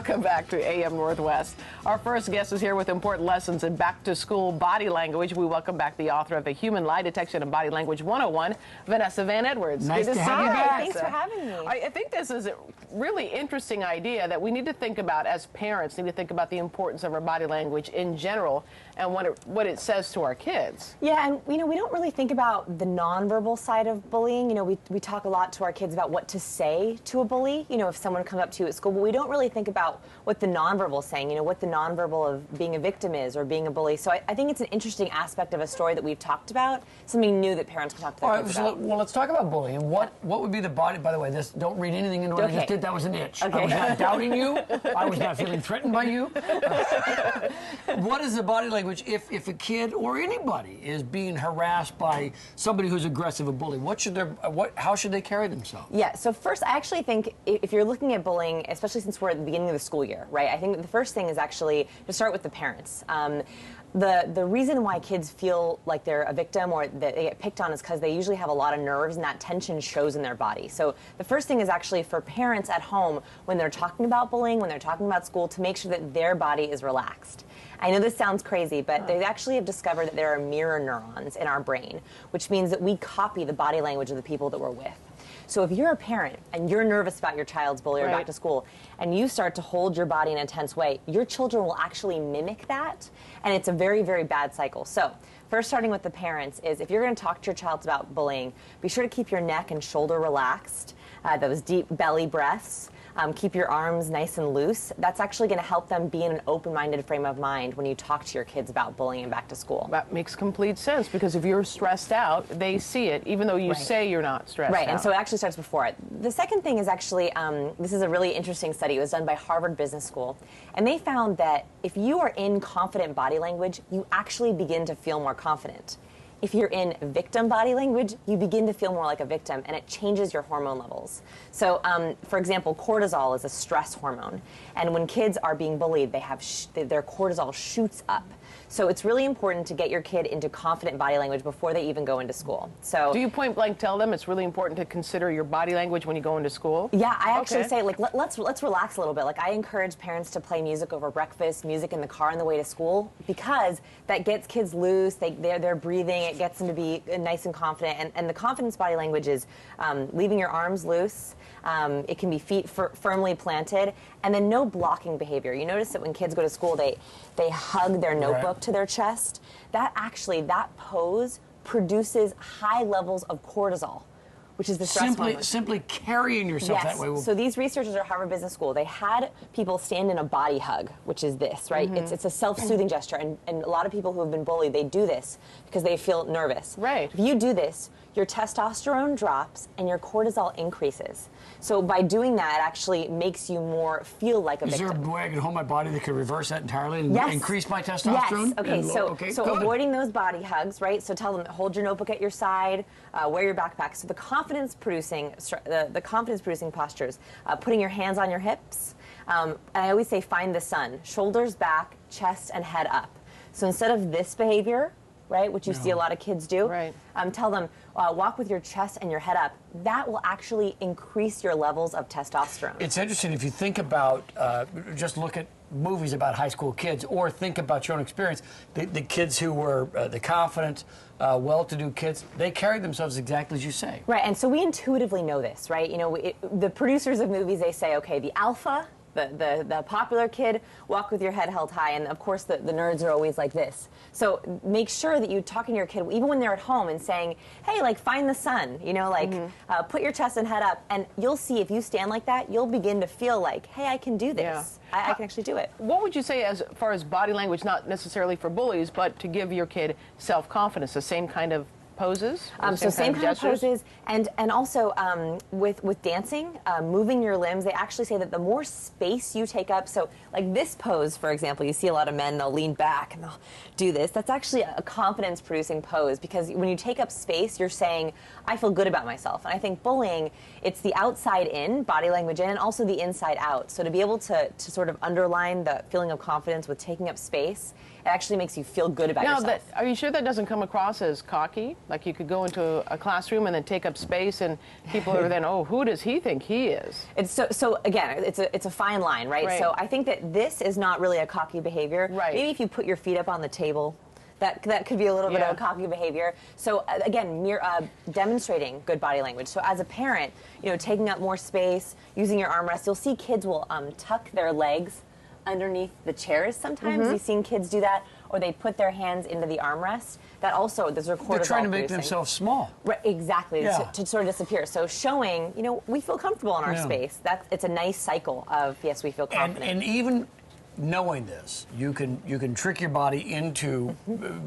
Welcome back to AM Northwest. Our first guest is here with important lessons in back-to-school body language. We welcome back the author of the Human Lie Detection and Body Language 101, Vanessa Van Edwards. Nice to have you back. Thanks for having me. I think this is a really interesting idea that we need to think about as parents, need to think about the importance of our body language in general and what it says to our kids. Yeah, and we don't really think about the nonverbal side of bullying. We talk a lot to our kids about what to say to a bully, if someone comes up to you at school, but we don't really think about what the nonverbal is saying, what the nonverbal of being a victim is or being a bully. So I think it's an interesting aspect of a story that we've talked about, something new that parents can talk to their kids about. Well, let's talk about bullying. What would be the body, by the way, don't read anything into what I just did, that was an itch. Okay. I was not doubting you. I was not feeling threatened by you. What is the body language if a kid or anybody is being harassed by somebody who's aggressive, a bully? How should they carry themselves? Yeah, so first, I actually think if you're looking at bullying, especially since we're at the beginning of the school year, right, I think the first thing is actually to start with the parents. The reason why kids feel like they're a victim or that they get picked on is because they usually have a lot of nerves and that tension shows in their body. So the first thing is actually for parents at home when they're talking about bullying, when they're talking about school, to make sure that their body is relaxed. I know this sounds crazy, but they actually have discovered that there are mirror neurons in our brain, which means that we copy the body language of the people that we're with. So if you're a parent and you're nervous about your child's bully or back to school, and you start to hold your body in a tense way, your children will actually mimic that, and it's a very, very bad cycle. So first, starting with the parents, is if you're going to talk to your child about bullying, be sure to keep your neck and shoulder relaxed, those deep belly breaths. Keep your arms nice and loose. That's actually going to help them be in an open-minded frame of mind when you talk to your kids about bullying and back to school. That makes complete sense, because if you're stressed out, they see it, even though you say you're not stressed out. Right, and so it actually starts before it. The second thing is actually, this is a really interesting study. It was done by Harvard Business School, and they found that if you are in confident body language, you actually begin to feel more confident. If you're in victim body language, you begin to feel more like a victim, and it changes your hormone levels. So, for example, cortisol is a stress hormone, and when kids are being bullied, their cortisol shoots up. So it's really important to get your kid into confident body language before they even go into school. So, do you point blank tell them it's really important to consider your body language when you go into school? Yeah, I actually say, let's relax a little bit. I encourage parents to play music over breakfast, music in the car on the way to school, because that gets kids loose. They're breathing. It gets them to be nice and confident. And the confidence body language is leaving your arms loose. It can be feet firmly planted, and then no blocking behavior. You notice that when kids go to school, they hug their notebook to their chest. That pose produces high levels of cortisol, which is the stress hormone. Simply carrying yourself that way. So these researchers at Harvard Business School, they had people stand in a body hug, which is this, right? It's a self-soothing gesture, and a lot of people who have been bullied, they do this because they feel nervous. Right. If you do this, your testosterone drops and your cortisol increases. So by doing that, it actually makes you feel like a victim. Is there a way I can hold my body that could reverse that entirely and increase my testosterone? Yes. So avoiding those body hugs, right? So tell them, hold your notebook at your side, wear your backpack. So the confidence-producing postures, putting your hands on your hips. And I always say, find the sun. Shoulders back, chest and head up. So instead of this behavior, right, which you see a lot of kids do, tell them, walk with your chest and your head up. That will actually increase your levels of testosterone. It's interesting if you think about, just look at movies about high school kids, or think about your own experience. The kids who were the confident, well-to-do kids, they carried themselves exactly as you say. Right, and so we intuitively know this, right? The producers of movies, they say, okay, the alpha, the popular kid, walk with your head held high, and of course the nerds are always like this. So make sure that you're talking to your kid, even when they're at home, and saying, hey, find the sun, put your chest and head up, and you'll see if you stand like that, you'll begin to feel like, hey, I can do this. I can actually do it. What would you say as far as body language, not necessarily for bullies, but to give your kid self-confidence, the same kind of poses? Same kind of poses, and also with dancing, moving your limbs, they actually say that the more space you take up, so like this pose, for example, you see a lot of men, they'll lean back and they'll do this. That's actually a confidence-producing pose, because when you take up space, you're saying, I feel good about myself. And I think bullying, it's the outside in, body language in, and also the inside out. So to be able to sort of underline the feeling of confidence with taking up space It actually makes you feel good about Now, yourself. are you sure that doesn't come across as cocky? Like you could go into a classroom and then take up space, and people are then, oh, who does he think he is? It's so again, it's a fine line, right? So I think that this is not really a cocky behavior. Right. Maybe if you put your feet up on the table, that could be a little bit of a cocky behavior. So again, demonstrating good body language. So as a parent, taking up more space, using your armrest, you'll see kids will tuck their legs underneath the chairs sometimes. You've seen kids do that, or they put their hands into the armrest. That also, those are cortisol They're trying to make producing. themselves small. Right, exactly, Yeah. to sort of disappear. So showing, we feel comfortable in our space. It's a nice cycle of, yes, we feel confident. And even knowing this, you can trick your body into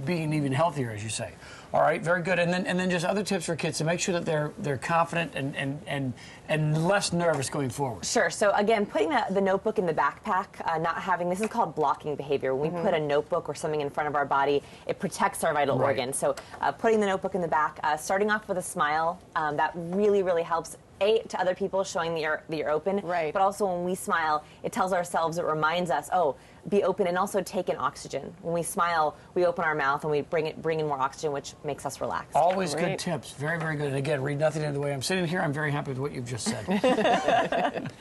being even healthier, as you say. All right, very good. And then just other tips for kids to make sure that they're confident and less nervous going forward. Sure. So again, putting the notebook in the backpack, this is called blocking behavior. When we put a notebook or something in front of our body, it protects our vital organs. So putting the notebook in the back, starting off with a smile, that really, really helps. To other people, showing that you're open. Right. But also when we smile, it tells ourselves, it reminds us, be open, and also take in oxygen. When we smile, we open our mouth and we bring in more oxygen, which makes us relax. Always good tips. Very, very good. And again, read nothing into the way I'm sitting here. I'm very happy with what you've just said.